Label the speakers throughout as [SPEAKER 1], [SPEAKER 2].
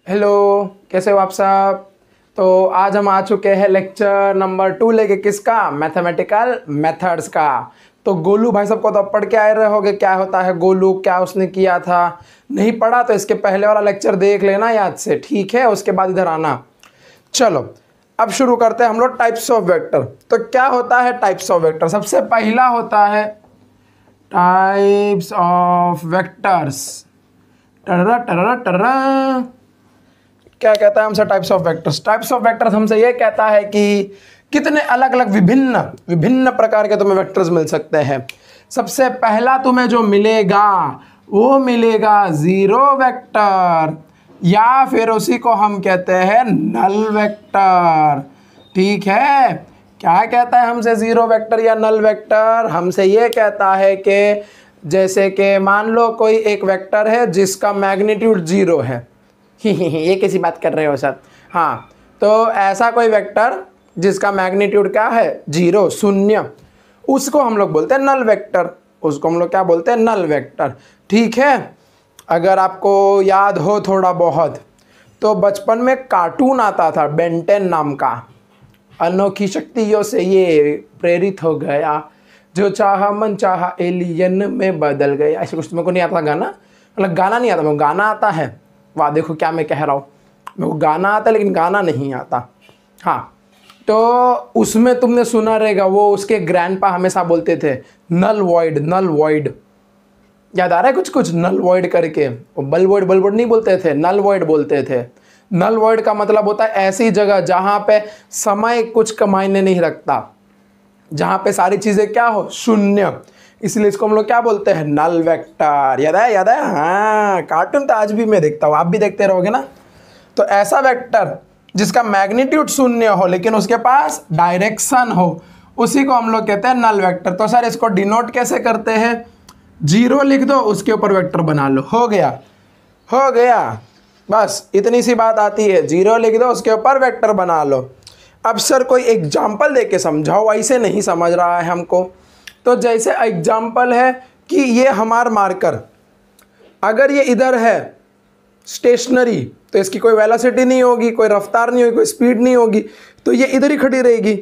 [SPEAKER 1] Hello, कैसे हो आप सब। तो आज हम आ चुके हैं लेक्चर नंबर 2 लेके, किसका? मैथमेटिकल मेथड्स का। तो गोलू भाई सबको तो पढ़ के आए रहे होगे क्या होता है गोलू, क्या उसने किया था। नहीं पढ़ा तो इसके पहले वाला लेक्चर देख लेना याद से, ठीक है? उसके बाद इधर आना। चलो अब शुरू करते हैं हम लोग टाइप्स ऑफ वेक्टर। तो क्या होता है टाइप्स ऑफ वेक्टर? सबसे पहला होता है टाइप्स ऑफ वेक्टर्स। टर्रा टर्रा टर्रा। क्या कहता है हमसे types of vectors? Types of vectors हमसे ये कहता है कि कितने अलग अलग विभिन्न विभिन्न प्रकार के तुम्हें वेक्टर्स मिल सकते हैं। सबसे पहला तुम्हें जो मिलेगा वो मिलेगा जीरो वेक्टर, या फिर उसी को हम कहते हैं नल वेक्टर। ठीक है, क्या कहता है हमसे जीरो वेक्टर या नल वेक्टर? हमसे ये कहता है कि जैसे कि मान लो कोई एक वेक्टर है जिसका मैग्नीट्यूड 0 है। ये कैसी बात कर रहे हो सर? हाँ, तो ऐसा कोई वेक्टर जिसका मैग्नीट्यूड क्या है? 0, शून्य, उसको हम लोग बोलते हैं नल वेक्टर। उसको हम लोग क्या बोलते हैं? Null vector. ठीक है, अगर आपको याद हो थोड़ा बहुत तो बचपन में कार्टून आता था बेंटेन नाम का। अनोखी शक्तियों से ये प्रेरित हो गया, जो चाहा मन चाहा एलियन में बदल गया। ऐसे कुछ मेरे को नहीं आता गाना, मतलब गाना नहीं आता, मेरे को गाना आता है। वाह, देखो क्या मैं कह रहा हूँ, मेरे को गाना आता है लेकिन गाना नहीं आता। हाँ, तो उसमें तुमने सुना रहेगा, वो उसके ग्रैंडपा हमेशा बोलते थे नल वॉइड नल वॉइड। याद आ रहा है कुछ कुछ? नल वॉइड करके, वो बल वॉइड नहीं बोलते थे, नल वॉइड बोलते थे। नल वॉइड का मतलब होता है ऐसी जगह जहाँ पे समय कुछ का मायने नहीं रखता, जहाँ पे सारी चीज़ें क्या हो? शून्य। इसलिए इसको हम लोग क्या बोलते हैं? Null vector. याद है? याद है? हाँ, कार्टून तो आज भी मैं देखता हूँ, आप भी देखते रहोगे ना। तो ऐसा वेक्टर जिसका मैग्नीट्यूड 0 हो लेकिन उसके पास डायरेक्शन हो, उसी को हम लोग कहते हैं नल वेक्टर। तो सर इसको डिनोट कैसे करते हैं? 0 लिख दो, उसके ऊपर वेक्टर बना लो, हो गया। हो गया, बस इतनी सी बात आती है। 0 लिख दो, उसके ऊपर वेक्टर बना लो। अब सर कोई एग्जाम्पल दे के समझाओ, ऐसे नहीं समझ रहा है हमको। तो जैसे एग्जाम्पल है कि ये हमारा मार्कर, अगर ये इधर है स्टेशनरी, तो इसकी कोई वेलोसिटी नहीं होगी, कोई रफ्तार नहीं होगी, कोई स्पीड नहीं होगी, तो ये इधर ही खड़ी रहेगी।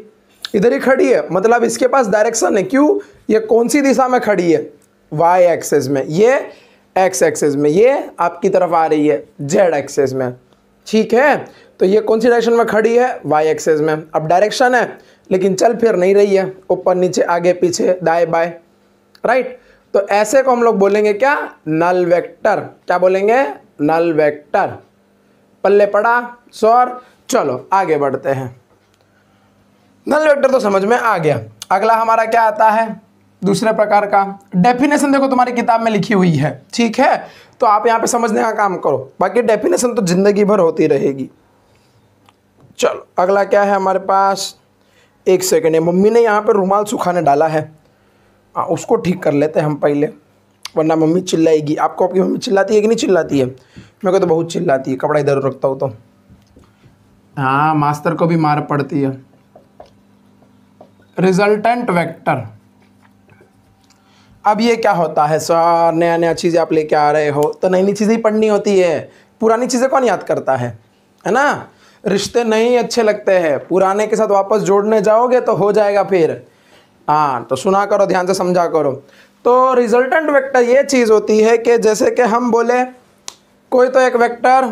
[SPEAKER 1] इधर ही खड़ी है मतलब इसके पास डायरेक्शन है। क्यों? ये कौन सी दिशा में खड़ी है? वाई एक्सेस में, ये एक्स एक्सेस में, ये आपकी तरफ आ रही है जेड एक्सेस में। ठीक है, तो ये कौन सी डायरेक्शन में खड़ी है? वाई एक्सेस में। अब डायरेक्शन है लेकिन चल फिर नहीं रही है, ऊपर नीचे आगे पीछे दाएं बाएं, राइट। तो ऐसे को हम लोग बोलेंगे क्या? Null vector. क्या बोलेंगे? Null vector. पल्ले पड़ा सर? चलो आगे बढ़ते हैं। नल वेक्टर तो समझ में आ गया। अगला हमारा क्या आता है? दूसरे प्रकार का डेफिनेशन देखो तुम्हारी किताब में लिखी हुई है, ठीक है? तो आप यहाँ पे समझने का काम करो, बाकी डेफिनेशन तो जिंदगी भर होती रहेगी। चलो अगला क्या है हमारे पास? एक सेकेंड, मम्मी ने यहाँ पे रुमाल सुखाने डाला है, उसको ठीक कर लेते हैं हम पहले, वरना मम्मी चिल्लाएगी। आपको आपकी मम्मी चिल्लाती है कि नहीं चिल्लाती है? मेरे को तो बहुत चिल्लाती है, कपड़ा इधर रखता हूँ तो। हाँ, मास्टर को भी मार पड़ती है। Resultant vector. अब ये क्या होता है सर? नया नया चीज़ें आप लेके आ रहे हो तो नई नई चीज़ें ही पढ़नी होती है। पुरानी चीज़ें कौन याद करता है ना? रिश्ते नहीं अच्छे लगते हैं, पुराने के साथ वापस जोड़ने जाओगे तो हो जाएगा फिर। हाँ, तो सुना करो, ध्यान से समझा करो। तो रिजल्टेंट वेक्टर ये चीज़ होती है कि जैसे कि हम बोले कोई तो एक वेक्टर,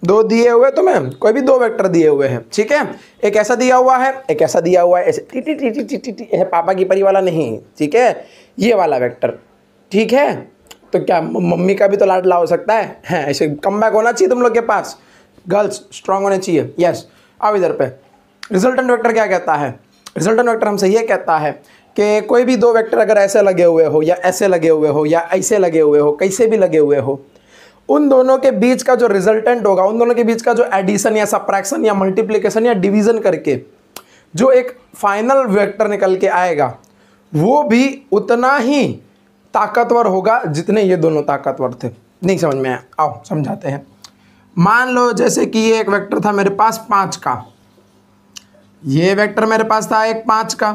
[SPEAKER 1] दो दिए हुए तुम्हें, कोई भी 2 वेक्टर दिए हुए हैं, ठीक है? एक ऐसा दिया हुआ है, एक ऐसा दिया हुआ है, ऐसे T T T T T T है, पापा की परी वाला नहीं, ठीक है? ये वाला वेक्टर, ठीक है? तो क्या मम्मी का भी तो लाडला हो सकता है? ऐसे कम बैक होना चाहिए तुम लोग के पास, गर्ल्स स्ट्रांग होने चाहिए। यस, अब इधर पे रिजल्टेंट वेक्टर क्या कहता है? रिजल्टेंट वेक्टर हमसे ये कहता है कि कोई भी 2 वेक्टर अगर ऐसे लगे हुए हो, या ऐसे लगे हुए हो, या ऐसे लगे हुए हो, कैसे भी लगे हुए हो, उन दोनों के बीच का जो रिजल्टेंट होगा, उन दोनों के बीच का जो एडिशन या सब्ट्रैक्शन या मल्टीप्लिकेशन या डिवीजन करके जो एक फाइनल वेक्टर निकल के आएगा, वो भी उतना ही ताकतवर होगा जितने ये दोनों ताकतवर थे। नहीं समझ में आया? आओ समझाते हैं। मान लो जैसे कि ये एक वेक्टर था मेरे पास 5 का, ये वेक्टर मेरे पास था एक 5 का,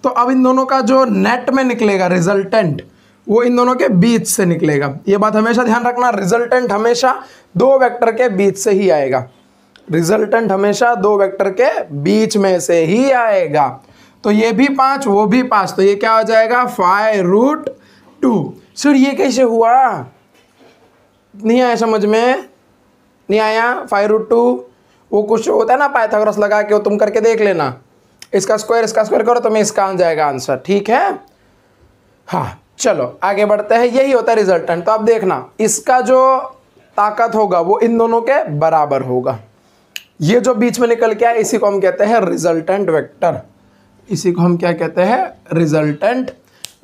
[SPEAKER 1] तो अब इन दोनों का जो नेट में निकलेगा रिजल्टेंट, वो इन दोनों के बीच से निकलेगा। ये बात हमेशा ध्यान रखना, रिजल्टेंट हमेशा दो वेक्टर के बीच से ही आएगा। रिजल्टेंट हमेशा दो वेक्टर के बीच में से ही आएगा। तो ये भी 5 वो भी 5, तो ये क्या हो जाएगा 5√2। सर ये कैसे हुआ, नहीं आया समझ में, नहीं आया। 5√2 वो कुछ होता है ना पाइथागोरस लगा के, वो तुम करके देख लेना, इसका स्क्वायर करो तुम्हें इसका आ जाएगा आंसर, ठीक है। हाँ चलो आगे बढ़ते हैं, यही होता है रिजल्टेंट। तो अब देखना इसका जो ताकत होगा वो इन दोनों के बराबर होगा। ये जो बीच में निकल के आया इसी को हम कहते हैं रिजल्टेंट वेक्टर, इसी को हम क्या कहते हैं रिजल्टेंट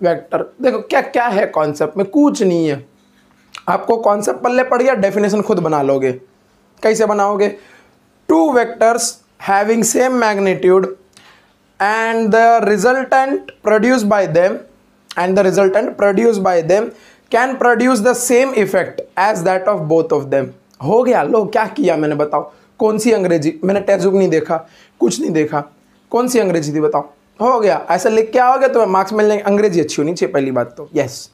[SPEAKER 1] वेक्टर। देखो क्या क्या है कॉन्सेप्ट में, कुछ नहीं है, आपको कॉन्सेप्ट पल्ले पड़ गया, डेफिनेशन खुद बना लोगे। कैसे बनाओगे, 2 vectors having same magnitude and the resultant produced by them can produce the same effect as that of both of them. हो गया। लो क्या किया मैंने, बताओ कौन सी अंग्रेजी, मैंने टेक्स्ट बुक नहीं देखा, कुछ नहीं देखा, कौन सी अंग्रेजी थी बताओ। हो गया, ऐसा लिख के आओगे तो मार्क्स मिलने। अंग्रेजी अच्छी होनी चाहिए पहली बात तो, यस।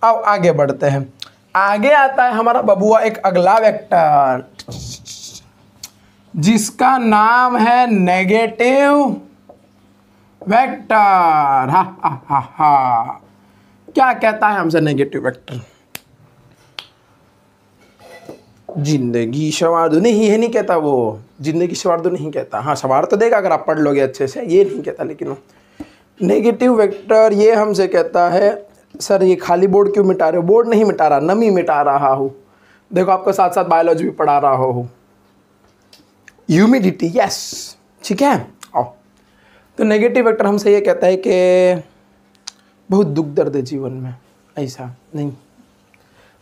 [SPEAKER 1] अब आगे बढ़ते हैं, आगे आता है हमारा बबुआ एक अगला वेक्टर जिसका नाम है नेगेटिव वेक्टर। हा क्या कहता है हमसे नेगेटिव वेक्टर, जिंदगी सवार नहीं है, नहीं कहता वो, जिंदगी सवार दो नहीं कहता। हाँ सवार तो देगा अगर आप पढ़ लोगे अच्छे से, ये नहीं कहता। लेकिन वो नेगेटिव वेक्टर ये हमसे कहता है, सर ये खाली बोर्ड क्यों मिटा रहे हो, बोर्ड नहीं मिटा रहा, नमी मिटा रहा हूँ। देखो आपको साथ साथ बायोलॉजी भी पढ़ा रहा हूँ। ह्यूमिडिटी, यस ठीक है। आओ, तो नेगेटिव वेक्टर हमसे ये कहता है कि बहुत दुख दर्द है जीवन में, ऐसा नहीं।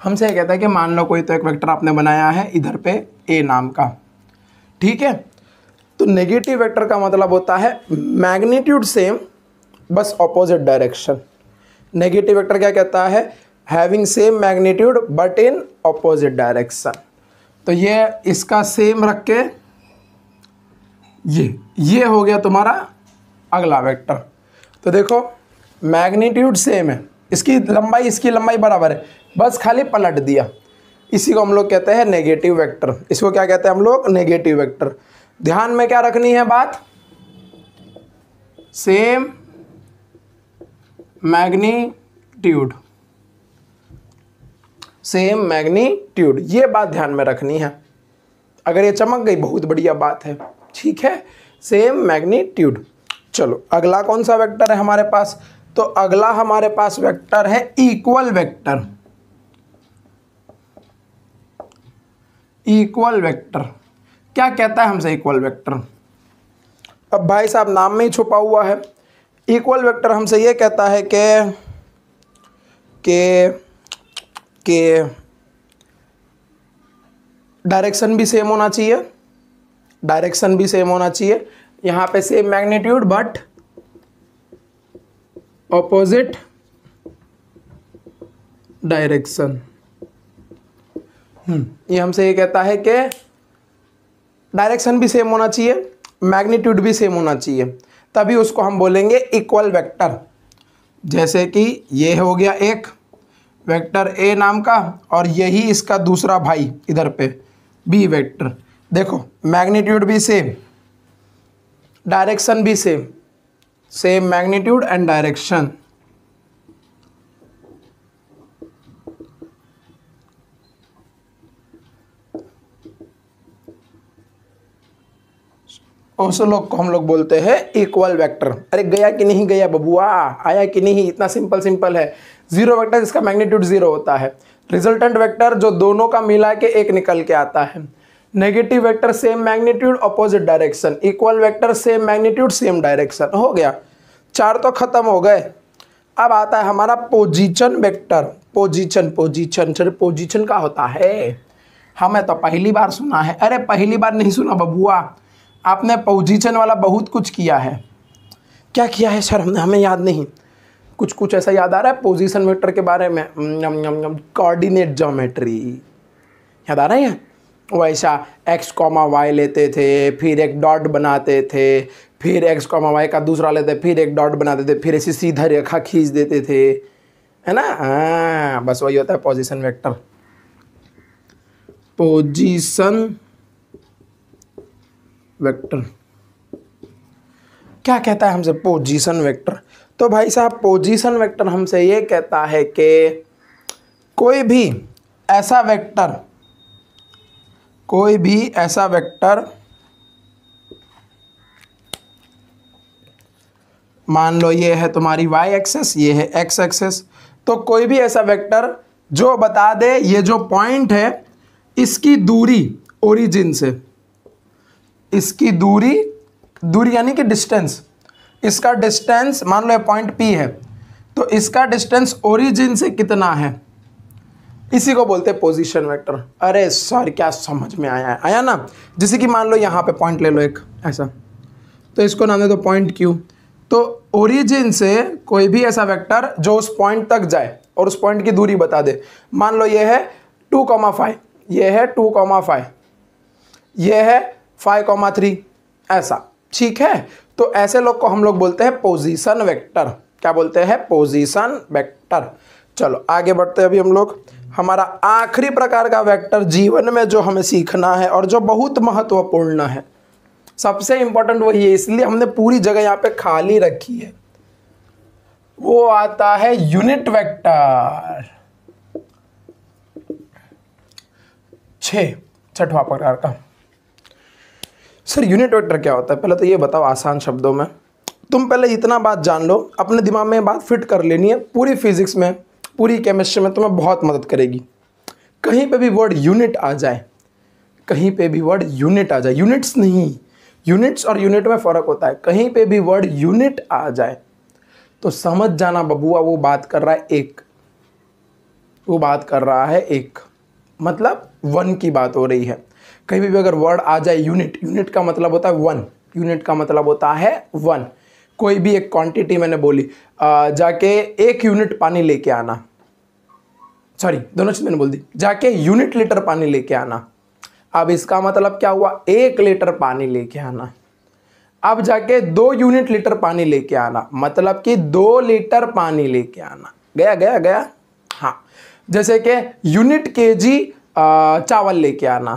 [SPEAKER 1] हमसे ये कहता है कि मान लो कोई तो एक वेक्टर आपने बनाया है इधर पे ए नाम का, ठीक है। तो नेगेटिव वेक्टर का मतलब होता है मैग्नीट्यूड सेम बस ऑपोजिट डायरेक्शन। नेगेटिव वेक्टर क्या कहता है, having same magnitude but in opposite direction. तो ये इसका सेम रख के ये हो गया तुम्हारा अगला वेक्टर। तो देखो मैग्नीट्यूड सेम है, इसकी लंबाई बराबर है, बस खाली पलट दिया। इसी को हम लोग कहते हैं नेगेटिव वेक्टर। इसको क्या कहते हैं हम लोग, नेगेटिव वेक्टर। ध्यान में क्या रखनी है बात, सेम मैग्नीट्यूड, सेम मैग्नीट्यूड, ये बात ध्यान में रखनी है। अगर ये चमक गई बहुत बढ़िया बात है, ठीक है, सेम मैग्नीट्यूड। चलो अगला कौन सा वेक्टर है हमारे पास, तो अगला हमारे पास वेक्टर है इक्वल वेक्टर। इक्वल वेक्टर क्या कहता है हमसे इक्वल वेक्टर, अब भाई साहब नाम में ही छुपा हुआ है। इक्वल वेक्टर हमसे ये कहता है कि डायरेक्शन भी सेम होना चाहिए, डायरेक्शन भी सेम होना चाहिए। यहाँ पे same magnitude but opposite direction. ये हमसे ये कहता है कि डायरेक्शन भी सेम होना चाहिए, मैग्नीट्यूड भी सेम होना चाहिए, तभी उसको हम बोलेंगे इक्वल वेक्टर। जैसे कि ये हो गया एक वेक्टर ए नाम का, और यही इसका दूसरा भाई इधर पे बी वेक्टर। देखो मैग्नीट्यूड भी सेम, डायरेक्शन भी same, same magnitude and direction. उस लोग को हम लोग बोलते हैं इक्वल वेक्टर। अरे गया कि नहीं गया बबुआ, आया कि नहीं, इतना सिंपल है। जीरो वेक्टर जिसका मैग्नीट्यूड जीरो होता है, रिजल्टेंट वेक्टर जो दोनों का मिला के एक निकल के आता है, negative vector same magnitude opposite direction, equal vector same magnitude same direction. हो गया, 4 तो खत्म हो गए। अब आता है हमारा पोजीशन वेक्टर। पोजीशन का होता है, हमें तो पहली बार सुना है। अरे पहली बार नहीं सुना बबुआ, आपने पोजीशन वाला बहुत कुछ किया है। क्या किया है सर, हमें याद नहीं, कुछ ऐसा याद आ रहा है पोजीशन वेक्टर के बारे में, कोऑर्डिनेट ज्योमेट्री याद आ रहा है। वैसा x, y लेते थे, फिर एक डॉट बनाते थे, फिर x, y का दूसरा लेते, फिर एक डॉट बनाते थे, फिर ऐसी सीधा रेखा खींच देते थे। है ना। हाँ, बस वही होता है पोजीशन वेक्टर। पोजीशन वेक्टर क्या कहता है हमसे? Position vector. तो भाई साहब पोजीशन वेक्टर हमसे ये कहता है कि कोई भी ऐसा वेक्टर मान लो ये है तुम्हारी y एक्सेस, ये है x एक्सेस। तो कोई भी ऐसा वेक्टर जो बता दे ये जो पॉइंट है इसकी दूरी ओरिजिन से, इसकी दूरी यानी कि डिस्टेंस, इसका डिस्टेंस मान लो ये पॉइंट P है, तो इसका डिस्टेंस ओरिजिन से कितना है, इसी को बोलते हैं पोजीशन वेक्टर। अरे सर क्या समझ में आया ना। जैसे कि मान लो यहाँ पे पॉइंट ले लो एक ऐसा, तो इसको नाम दे दो पॉइंट Q। तो ओरिजिन से कोई भी ऐसा वेक्टर जो उस पॉइंट तक जाए और उस पॉइंट की दूरी बता दे, मान लो ये है 2,5, ये है 2,5, ये है 5,3, ऐसा, ठीक है। तो ऐसे लोग को हम लोग बोलते हैं पोजीशन वेक्टर। क्या बोलते हैं? Position vector. चलो आगे बढ़ते हैं। अभी हम लोग हमारा आखिरी प्रकार का वेक्टर जीवन में जो हमें सीखना है और जो बहुत महत्वपूर्ण है, सबसे इंपॉर्टेंट वही है, इसलिए हमने पूरी जगह यहाँ पे खाली रखी है, वो आता है यूनिट वेक्टर। छठवां प्रकार का। सर यूनिट वेक्टर क्या होता है? पहले तो ये बताओ आसान शब्दों में। तुम पहले इतना बात जान लो, अपने दिमाग में बात फिट कर लेनी है। पूरी फिजिक्स में, पूरी केमिस्ट्री में तुम्हें बहुत मदद करेगी। कहीं पे भी वर्ड यूनिट आ जाए, कहीं पे भी वर्ड यूनिट आ जाए, यूनिट्स नहीं, यूनिट्स और यूनिट में फ़र्क होता है। कहीं पे भी वर्ड यूनिट आ जाए तो समझ जाना बबुआ वो बात कर रहा है एक, वो बात कर रहा है एक, मतलब 1 की बात हो रही है। कहीं भी अगर वर्ड आ जाए यूनिट, यूनिट का मतलब होता है 1, यूनिट का मतलब होता है 1। कोई भी एक क्वांटिटी मैंने बोली, जाके 1 यूनिट पानी लेके आना, सॉरी दोनों चीज़ मैंने बोल दी, जाके यूनिट लीटर पानी लेके आना। अब इसका मतलब क्या हुआ? 1 लीटर पानी लेके आना। अब जाके 2 यूनिट लीटर पानी लेके आना, मतलब कि 2 लीटर पानी लेके आना। गया। हाँ, जैसे कि यूनिट केजी चावल लेके आना,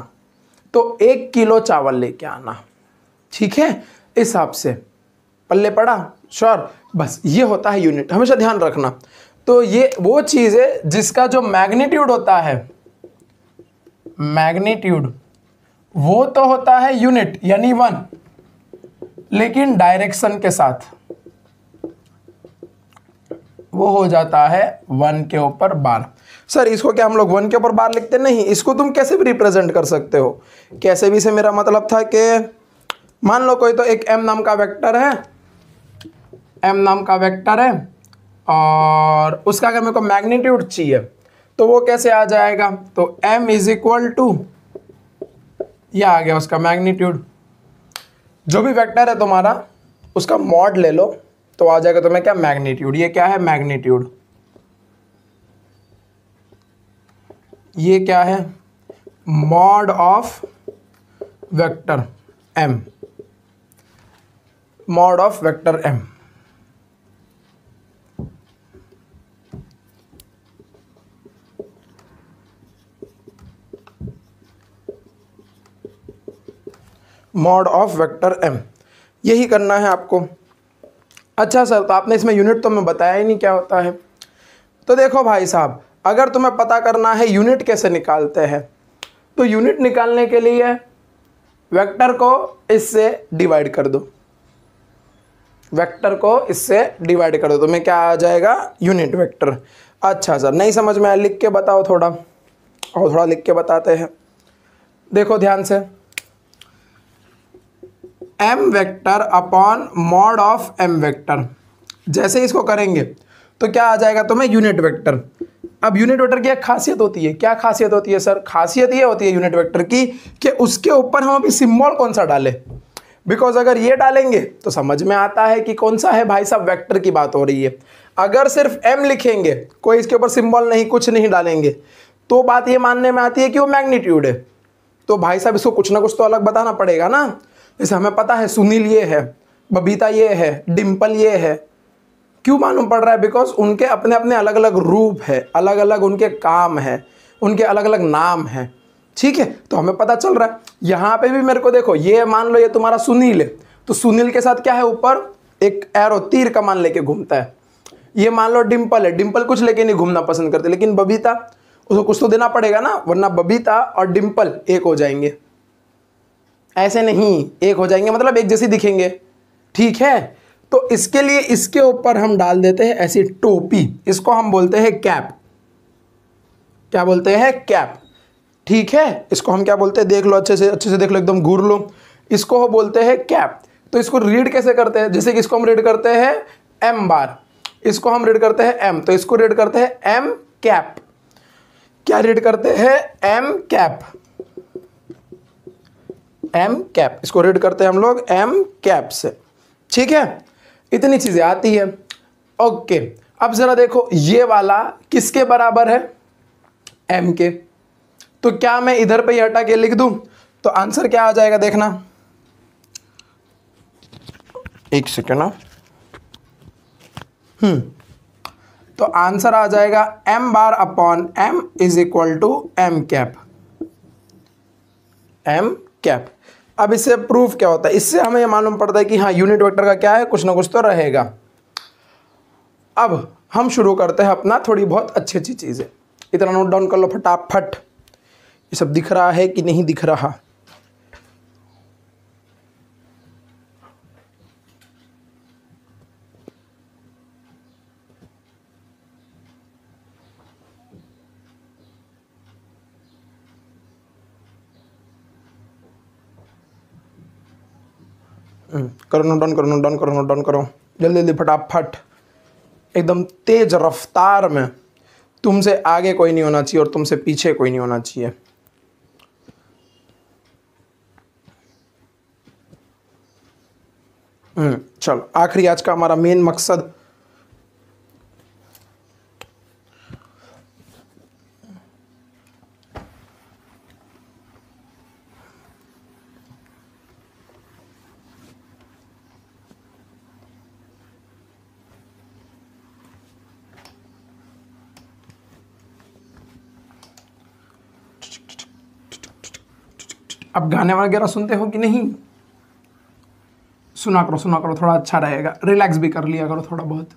[SPEAKER 1] तो 1 किलो चावल लेके आना, ठीक है। इस हिसाब से पल्ले पड़ा, श्योर। बस ये होता है यूनिट, हमेशा ध्यान रखना। तो ये वो चीज़ है जिसका जो मैग्नीट्यूड होता है, मैग्नीट्यूड वो तो होता है यूनिट यानी 1, लेकिन डायरेक्शन के साथ वो हो जाता है 1 के ऊपर बार। सर इसको क्या हम लोग 1 के ऊपर बार लिखते? नहीं, इसको तुम कैसे भी रिप्रेजेंट कर सकते हो। कैसे भी से मेरा मतलब था कि मान लो कोई तो एक m नाम का वेक्टर है, m नाम का वेक्टर है, और उसका अगर मेरे को मैग्नीट्यूड चाहिए तो वो कैसे आ जाएगा? तो m इज इक्वल टू, यह आ गया उसका मैग्नीट्यूड। जो भी वेक्टर है तुम्हारा उसका मॉड ले लो तो आ जाएगा तुम्हें क्या? मैग्नीट्यूड। ये क्या है? मैग्नीट्यूड। ये क्या है? Mod of vector m, mod of vector m। Mod of vector m, यही करना है आपको। अच्छा सर, तो आपने इसमें यूनिट तो मैं बताया ही नहीं क्या होता है। तो देखो भाई साहब, अगर तुम्हें पता करना है यूनिट कैसे निकालते हैं, तो यूनिट निकालने के लिए वेक्टर को इससे डिवाइड कर दो, वेक्टर को इससे डिवाइड कर दो, तुम्हें क्या आ जाएगा? Unit vector. अच्छा सर नहीं समझ में आया, लिख के बताओ थोड़ा, और थोड़ा लिख के बताते हैं। देखो ध्यान से, m vector upon mod of m vector, जैसे इसको करेंगे तो क्या आ जाएगा तुम्हें? Unit vector. अब यूनिट वेक्टर की एक खासियत होती है। क्या खासियत होती है सर? खासियत ये होती है यूनिट वेक्टर की कि उसके ऊपर हम अभी सिंबल कौन सा डालें। बिकॉज अगर ये डालेंगे तो समझ में आता है कि कौन सा है भाई साहब, वेक्टर की बात हो रही है। अगर सिर्फ m लिखेंगे, कोई इसके ऊपर सिंबल नहीं, कुछ नहीं डालेंगे, तो बात ये मानने में आती है कि वो मैग्नीट्यूड है। तो भाई साहब इसको कुछ ना कुछ तो अलग बताना पड़ेगा ना। जैसे हमें पता है सुनील ये है, बबीता ये है, डिम्पल ये है, क्यों मालूम पड़ रहा है? बिकॉज उनके अपने अपने अलग अलग रूप है, अलग अलग उनके काम है, उनके अलग अलग नाम है। ठीक है, तो हमें पता चल रहा है। यहाँ पे भी मेरे को देखो, ये मान लो ये तुम्हारा सुनील है, तो सुनील के साथ क्या है, ऊपर एक एरो तीर कमान लेके घूमता है। ये मान लो डिम्पल है, डिम्पल कुछ लेके नहीं घूमना पसंद करते, लेकिन बबीता, उसको कुछ तो देना पड़ेगा ना, वरना बबीता और डिम्पल एक हो जाएंगे। ऐसे नहीं, एक हो जाएंगे मतलब एक जैसी दिखेंगे। ठीक है, तो इसके लिए इसके ऊपर हम डाल देते हैं ऐसी टोपी, इसको हम बोलते हैं कैप। क्या बोलते हैं? कैप। ठीक है, इसको हम क्या बोलते हैं? देख लो अच्छे से देख लो, एकदम घूर लो। इसको बोलते हैं कैप। तो इसको रीड कैसे करते हैं? जैसे कि इसको हम रीड करते हैं एम बार, इसको हम रीड करते हैं एम, तो इसको रीड करते हैं एम कैप। क्या रीड करते हैं? M cap. एम कैप, इसको रीड करते हैं हम लोग एम कैप से। ठीक है, इतनी चीजें आती है। ओके, अब जरा देखो ये वाला किसके बराबर है? एम के। तो क्या मैं इधर पे हटा के लिख दूं तो आंसर क्या आ जाएगा? देखना, एक सेकेंड ना। तो आंसर आ जाएगा M bar upon M is equal to M cap. M cap. अब इससे प्रूफ क्या होता है? इससे हमें यह मालूम पड़ता है कि हाँ, यूनिट वेक्टर का क्या है, कुछ ना कुछ तो रहेगा। अब हम शुरू करते हैं अपना थोड़ी बहुत अच्छी अच्छी चीजें। इतना नोट डाउन कर लो फटाफट। ये सब दिख रहा है कि नहीं दिख रहा? करो, नोट डाउन करो, नोट डाउन करो, नोट डाउन करो, जल्दी जल्दी फटाफट, एकदम तेज रफ्तार में। तुमसे आगे कोई नहीं होना चाहिए और तुमसे पीछे कोई नहीं होना चाहिए। चलो, आखिरी आज का हमारा मेन मकसद, अब गाने वगैरह सुनते हो कि नहीं? सुना करो, थोड़ा अच्छा रहेगा। रिलैक्स भी कर लिया करो थोड़ा बहुत।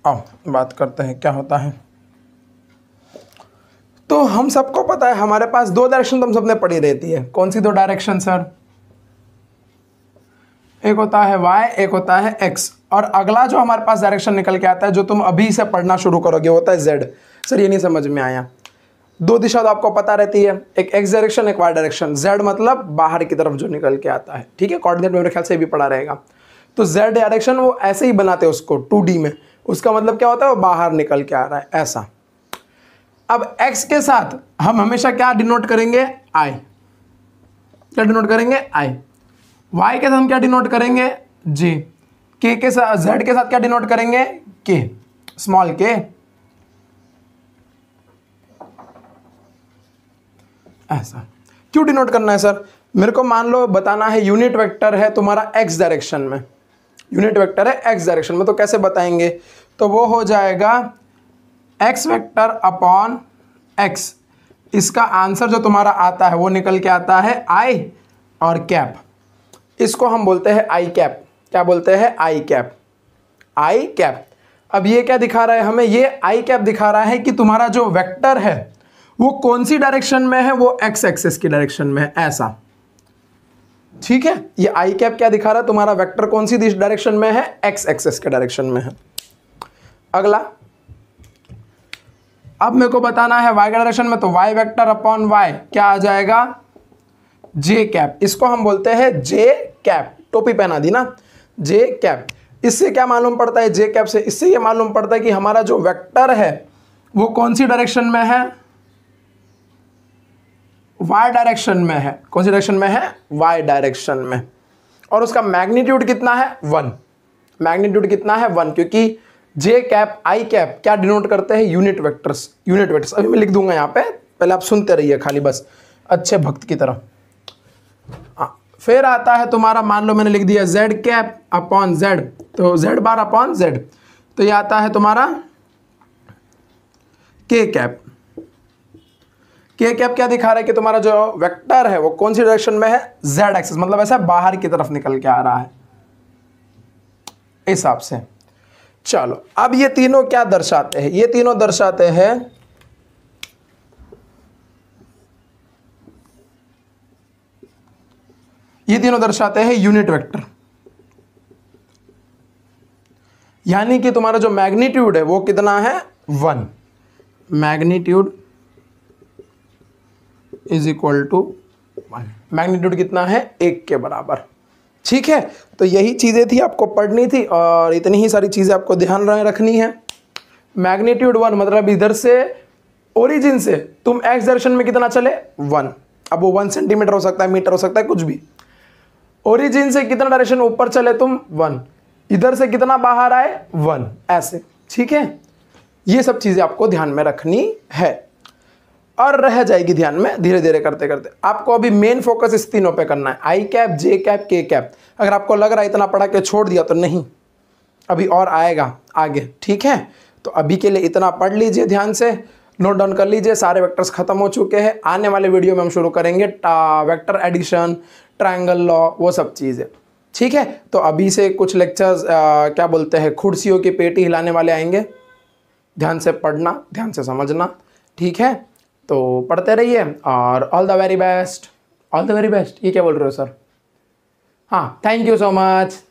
[SPEAKER 1] आओ बात करते हैं क्या होता है। तो हम सबको पता है हमारे पास दो डायरेक्शन तुम सबने पढ़ी रहती है। कौन सी दो डायरेक्शन सर? एक होता है y, एक होता है x, और अगला जो हमारे पास डायरेक्शन निकल के आता है, जो तुम अभी से पढ़ना शुरू करोगे, होता है z। सर ये नहीं समझ में आया। दो दिशा तो आपको पता रहती है, एक x डायरेक्शन, एक y डायरेक्शन। z मतलब बाहर की तरफ जो निकल के आता है। ठीक है, कोऑर्डिनेट मेरे ख्याल से भी पढ़ा रहेगा। तो z डायरेक्शन वो ऐसे ही बनाते हैं उसको 2D में। उसका मतलब क्या होता है? वो बाहर निकल के आ रहा है, ऐसा। अब x के साथ हम हमेशा क्या डिनोट करेंगे? I। क्या डिनोट करेंगे? I। y के साथ हम क्या डिनोट करेंगे? j। k के साथ, z के साथ क्या डिनोट करेंगे? k, small k। ऐसा क्यों डिनोट करना है सर? मेरे को मान लो बताना है यूनिट वेक्टर है तुम्हारा x डायरेक्शन में, यूनिट वेक्टर है x डायरेक्शन में, तो कैसे बताएंगे? तो वो हो जाएगा x वेक्टर अपॉन x। इसका आंसर जो तुम्हारा आता है वो निकल के आता है i और कैप। इसको हम बोलते हैं आई कैप। क्या बोलते हैं? आई कैप। आई कैप। अब ये क्या दिखा रहा है हमें? ये आई कैप दिखा रहा है कि तुम्हारा जो वेक्टर है वो कौन सी डायरेक्शन में है? वो एक्स एक्सिस की डायरेक्शन में है, ऐसा। ठीक है, ये आई कैप क्या दिखा रहा है? तुम्हारा वेक्टर कौन सी डायरेक्शन में है? एक्स एक्सिस के डायरेक्शन में है। अगला, अब मेरे को बताना है वाई डायरेक्शन में, तो वाई वेक्टर अपॉन वाई क्या आ जाएगा? जे कैप। इसको हम बोलते हैं जे कैप। टोपी पहना दी ना, जे कैप। इससे क्या मालूम पड़ता है जे कैप से? इससे ये मालूम पड़ता है कि हमारा जो वेक्टर है वो कौन सी डायरेक्शन में है? वाई डायरेक्शन में है। कौन सी डायरेक्शन में है? वाई डायरेक्शन में। और उसका मैग्नीट्यूड कितना है? 1। मैग्नीट्यूड कितना है? 1, क्योंकि जे कैप आई कैप क्या डिनोट करते हैं? Unit vectors. यूनिट वेक्टर्स अभी मैं लिख दूंगा यहाँ पे, पहले आप सुनते रहिए खाली बस अच्छे भक्त की तरह। फिर आता है तुम्हारा, मान लो मैंने लिख दिया z कैप अपॉन z, तो z बार अपॉन z, तो ये आता है तुम्हारा k कैप। k कैप क्या दिखा रहा है कि तुम्हारा जो वेक्टर है वो कौन सी डायरेक्शन में है, z एक्सिस, मतलब ऐसा बाहर की तरफ निकल के आ रहा है इस हिसाब से। चलो अब ये तीनों क्या दर्शाते हैं, ये तीनों दर्शाते हैं यूनिट वेक्टर, यानी कि तुम्हारा जो मैग्नीट्यूड है वो कितना है 1, magnitude is equal to 1, magnitude कितना है 1 के बराबर। ठीक है, तो यही चीजें थी आपको पढ़नी थी और इतनी ही सारी चीजें आपको ध्यान रखनी है। मैग्नीट्यूड 1 मतलब इधर से ओरिजिन से तुम एक्स डायरेक्शन में कितना चले 1, अब वो 1 सेंटीमीटर हो सकता है, मीटर हो सकता है, कुछ भी। ओरिजिन से कितना डायरेक्शन ऊपर चले तुम 1, इधर से कितना बाहर आए 1, ऐसे। ठीक है, ये सब चीजें आपको ध्यान में रखनी है और रह जाएगी ध्यान में धीरे धीरे करते करते। आपको अभी मेन फोकस इस तीनों पे करना है, आई कैप, जे कैप, के कैप। अगर आपको लग रहा है इतना पढ़ा के छोड़ दिया तो नहीं, अभी और आएगा आगे। ठीक है, तो अभी के लिए इतना पढ़ लीजिए, ध्यान से नोट डाउन कर लीजिए। सारे वेक्टर्स खत्म हो चुके हैं, आने वाले वीडियो में हम शुरू करेंगे वेक्टर एडिशन, ट्रायंगल लॉ, वो सब चीज़ें। ठीक है, तो अभी से कुछ लेक्चर्स क्या बोलते हैं, कुर्सियों की पेटी हिलाने वाले आएंगे। ध्यान से पढ़ना, ध्यान से समझना। ठीक है, तो पढ़ते रहिए और all the very best. All the very best ये क्या बोल रहे हो सर? हाँ, थैंक यू सो मच।